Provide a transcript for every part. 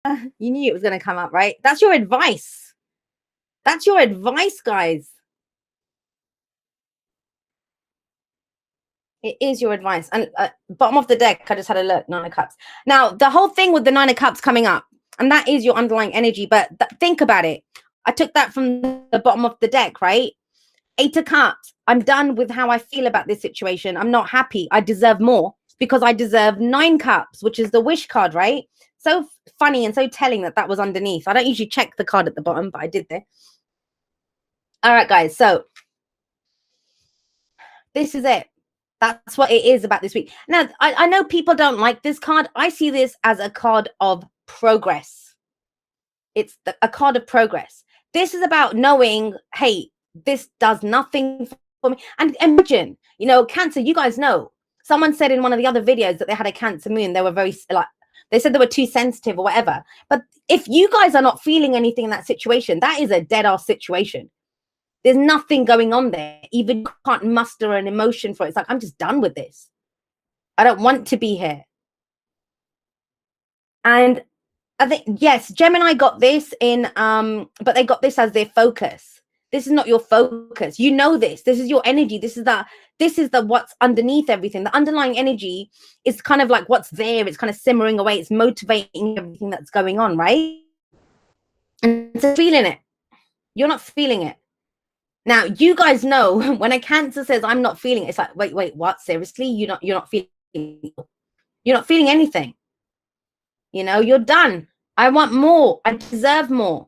You knew it was going to come up, right? That's your advice. That's your advice, guys. It is your advice. And bottom of the deck, I just had a look, Nine of Cups. Now, the whole thing with the Nine of Cups coming up, and that is your underlying energy. But think about it. I took that from the bottom of the deck, right? Eight of Cups. I'm done with how I feel about this situation. I'm not happy. I deserve more because I deserve Nine Cups, which is the wish card, right? So funny and so telling that that was underneath. I don't usually check the card at the bottom, but I did there. All right, guys. So this is it. That's what it is about this week. Now, I know people don't like this card. I see this as a card of progress. It's a card of progress. This is about knowing, hey, this does nothing for me. And imagine, you know, Cancer, you guys know. Someone said in one of the other videos that they had a Cancer moon. They were very, like, they said they were too sensitive or whatever. But if you guys are not feeling anything in that situation, that is a dead-ass situation. There's nothing going on there. Even can't muster an emotion for it. It's like, I'm just done with this. I don't want to be here. And I think, yes, Gemini got this in, but they got this as their focus. This is not your focus. You know this. This is your energy. This is the what's underneath everything. The underlying energy is kind of like what's there. It's kind of simmering away. It's motivating everything that's going on, right? And it's feeling it. You're not feeling it. Now, you guys know when a Cancer says I'm not feeling it, it's like, wait, what? Seriously? You're not feeling anything. You know, you're done. I want more. I deserve more.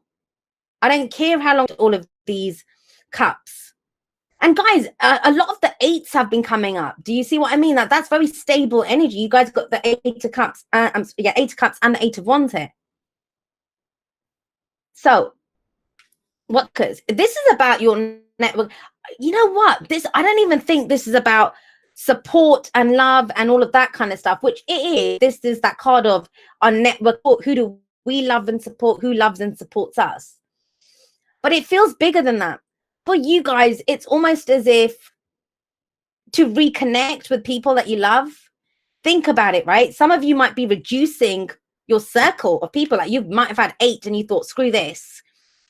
I don't care how long all of these cups. And guys, a lot of the eights have been coming up. Do you see what I mean? That's very stable energy. You guys got the Eight of Cups. Eight of Cups and the Eight of Wands here. So, because this is about your network. You know what? I don't even think this is about support and love and all of that kind of stuff, which it is. This is that card of our network. Who do we love and support? Who loves and supports us? But it feels bigger than that. For you guys, it's almost as if to reconnect with people that you love. Think about it, right? Some of you might be reducing your circle of people. Like you might have had 8 and you thought, screw this.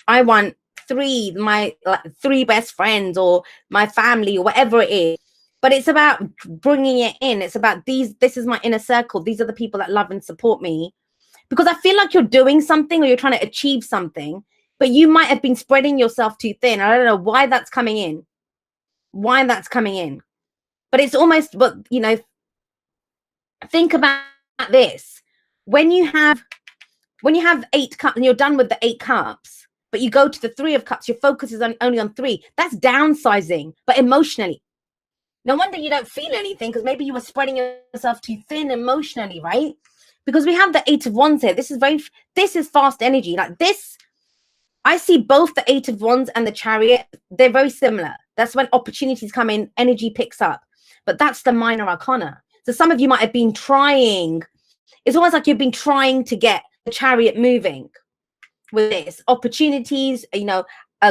I want 3, my 3 best friends or my family or whatever it is. But it's about bringing it in. It's about this is my inner circle. These are the people that love and support me. Because I feel like you're doing something or you're trying to achieve something, but you might have been spreading yourself too thin. I don't know why that's coming in. But it's almost, but you know, think about this. When you have 8 cups and you're done with the 8 cups, but you go to the 3 of cups, your focus is only on 3. That's downsizing, but emotionally. No wonder you don't feel anything, because maybe you were spreading yourself too thin emotionally, right? Because we have the 8 of Wands here. This is fast energy. Like this, I see both the 8 of Wands and the Chariot. They're very similar. That's when opportunities come in, energy picks up. But that's the minor arcana. So some of you might have been trying. It's almost like you've been trying to get the Chariot moving with this. Opportunities, you know,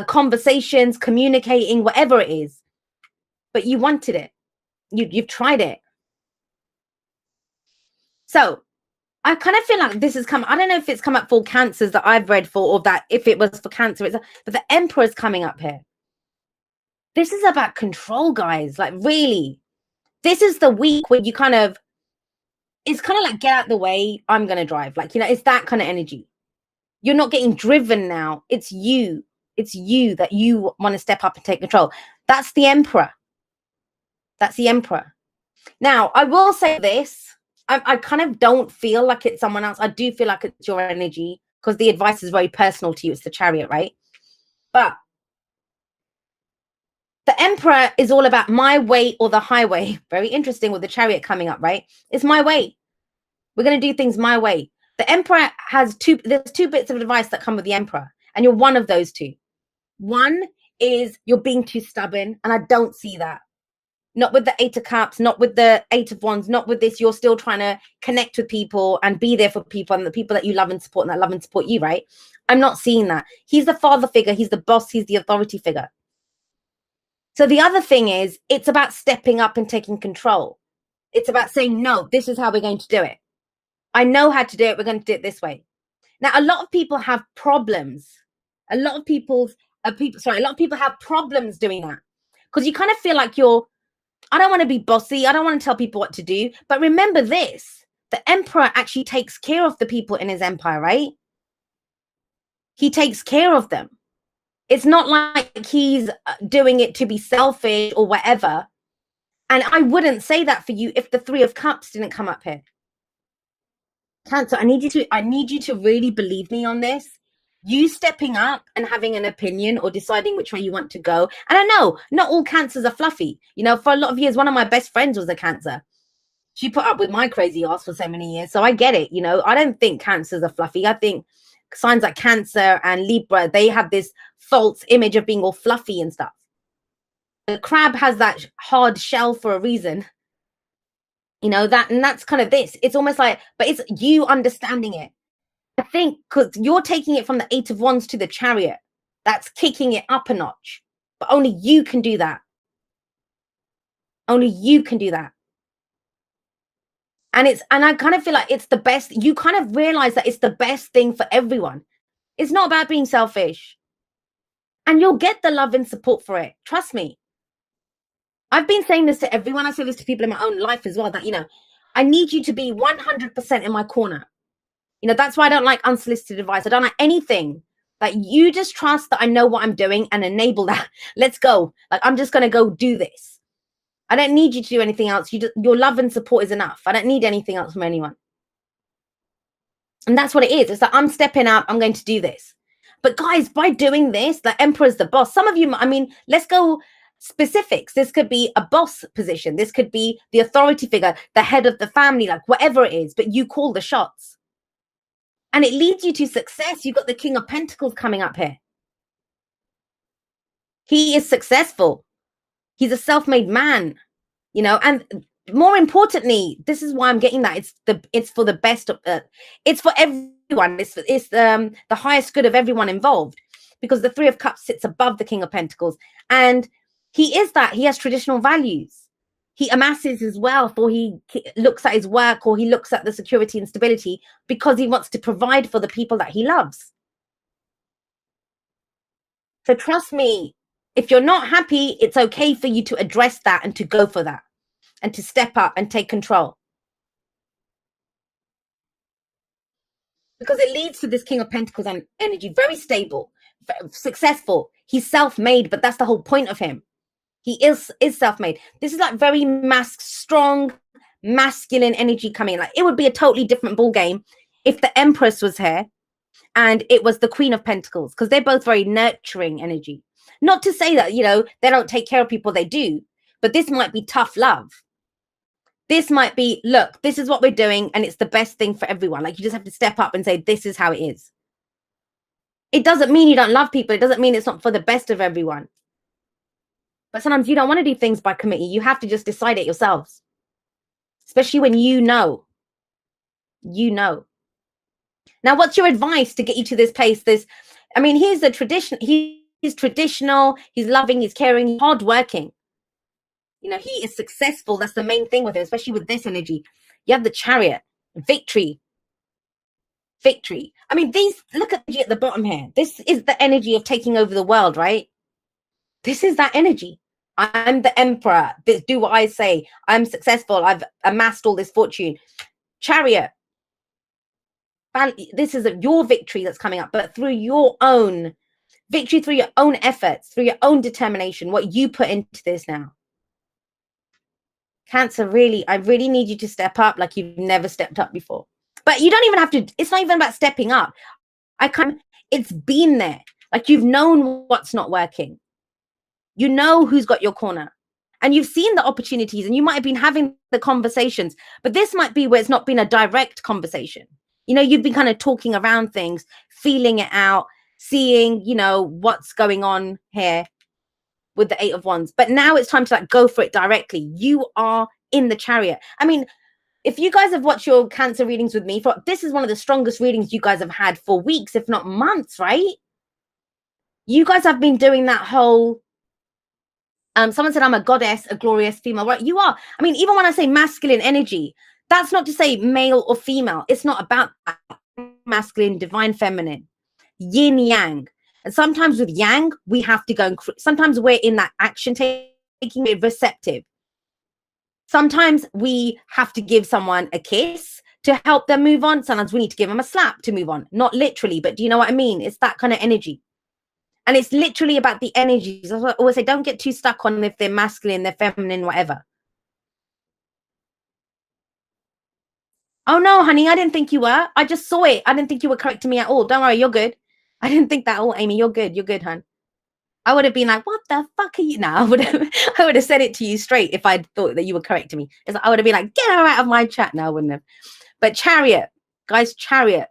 conversations, communicating, whatever it is. But you wanted it. You've tried it. So I kind of feel like this has come. I don't know if it's come up for Cancers that I've read for, or that if it was for Cancer, but the Emperor is coming up here. This is about control, guys. Like really, this is the week where you kind of, it's kind of like get out the way. I'm gonna drive. Like, you know, it's that kind of energy. You're not getting driven now. It's you. It's you that you want to step up and take control. That's the Emperor. That's the Emperor. Now, I will say this. I kind of don't feel like it's someone else. I do feel like it's your energy because the advice is very personal to you. It's the Chariot, right? But the Emperor is all about my way or the highway. Very interesting with the Chariot coming up, right? It's my way. We're going to do things my way. The Emperor has there's 2 bits of advice that come with the Emperor, and you're one of those 2. One is you're being too stubborn, and I don't see that. Not with the 8 of Cups, not with the 8 of Wands, not with this. You're still trying to connect with people and be there for people and the people that you love and support and that love and support you, right? I'm not seeing that. He's the father figure. He's the boss. He's the authority figure. So the other thing is, it's about stepping up and taking control. It's about saying, no, this is how we're going to do it. I know how to do it. We're going to do it this way. Now, a lot of people have problems. A lot of people have problems doing that because you kind of feel like I don't want to be bossy. I don't want to tell people what to do. But remember this, the emperor actually takes care of the people in his empire, right? He takes care of them. It's not like he's doing it to be selfish or whatever. And I wouldn't say that for you if the Three of Cups didn't come up here. Cancer, I need you to really believe me on this. You stepping up and having an opinion or deciding which way you want to go. And I know not all cancers are fluffy. You know, for a lot of years, one of my best friends was a Cancer. She put up with my crazy ass for so many years. So I get it. You know, I don't think cancers are fluffy. I think signs like Cancer and Libra, they have this false image of being all fluffy and stuff. The crab has that hard shell for a reason. You know, that's kind of this. It's almost like, but it's you understanding it. I think because you're taking it from the Eight of Wands to the Chariot. That's kicking it up a notch. But only you can do that. Only you can do that. And I kind of feel like it's the best. You kind of realize that it's the best thing for everyone. It's not about being selfish. And you'll get the love and support for it. Trust me. I've been saying this to everyone. I say this to people in my own life as well, that, you know, I need you to be 100% in my corner. You know, that's why I don't like unsolicited advice. I don't like anything. Like, you just trust that I know what I'm doing and enable that. Let's go. Like, I'm just going to go do this. I don't need you to do anything else. Your love and support is enough. I don't need anything else from anyone. And that's what it is. It's like, I'm stepping up. I'm going to do this. But guys, by doing this, the emperor's the boss. Some of you, I mean, let's go specifics. This could be a boss position. This could be the authority figure, the head of the family, like whatever it is, but you call the shots. And it leads you to success. You've got the King of Pentacles coming up here. He is successful. He's a self-made man, you know, and more importantly, this is why I'm getting that. It's for the best of it's for everyone. It's the highest good of everyone involved, because the Three of Cups sits above the King of Pentacles, and he is that. He has traditional values. He amasses his wealth, or he looks at his work, or he looks at the security and stability because he wants to provide for the people that he loves. So trust me, if you're not happy, it's okay for you to address that and to go for that and to step up and take control. Because it leads to this King of Pentacles and energy, very stable, successful. He's self-made, but that's the whole point of him. He is self-made. This is like very strong, masculine energy coming. Like, it would be a totally different ball game if the Empress was here and it was the Queen of Pentacles, because they're both very nurturing energy. Not to say that, you know, they don't take care of people, they do. But this might be tough love. This might be, look, this is what we're doing, and it's the best thing for everyone. Like, you just have to step up and say, this is how it is. It doesn't mean you don't love people. It doesn't mean it's not for the best of everyone. But sometimes you don't want to do things by committee. You have to just decide it yourselves. Especially when you know. You know. Now, what's your advice to get you to this place? I mean, he's the tradition. He's traditional. He's loving. He's caring. He's hardworking. You know, he is successful. That's the main thing with him, especially with this energy. You have the Chariot. Victory. Victory. I mean, look at the bottom here. This is the energy of taking over the world, right? This is that energy. I'm the emperor. Do what I say. I'm successful. I've amassed all this fortune. Chariot. This is your victory that's coming up, but through your own victory, through your own efforts, through your own determination, what you put into this now. Cancer, I really need you to step up like you've never stepped up before. But you don't even have to, it's not even about stepping up. It's been there. Like, you've known what's not working. You know who's got your corner. And you've seen the opportunities, and you might have been having the conversations, but this might be where it's not been a direct conversation. You know, you've been kind of talking around things, feeling it out, seeing, you know, what's going on here with the Eight of Wands. But now it's time to like go for it directly. You are in the Chariot. I mean, if you guys have watched your Cancer readings with me, this is one of the strongest readings you guys have had for weeks, if not months, right? You guys have been doing that whole someone said I'm a goddess, a glorious female, right? You are. I mean, even when I say masculine energy, that's not to say male or female. It's not about that. masculine, divine feminine, yin yang. And sometimes with yang, we have to go and sometimes we're in that action taking, we're receptive. Sometimes we have to give someone a kiss to help them move on. Sometimes we need to give them a slap to move on. Not literally, but do you know what I mean? It's that kind of energy. And it's literally about the energies. I always say, don't get too stuck on if they're masculine, they're feminine, whatever. Oh no, honey, I didn't think you were. I just saw it. I didn't think you were correcting me at all. Don't worry, you're good. I didn't think that at all, Amy. You're good. You're good, hon. I would have been like, what the fuck are you now? I would have said it to you straight if I thought that you were correcting me. I would have been like, get her out of my chat now, wouldn't have. But chariot, guys, chariot.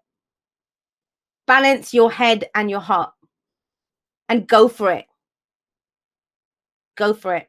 Balance your head and your heart. And go for it. Go for it.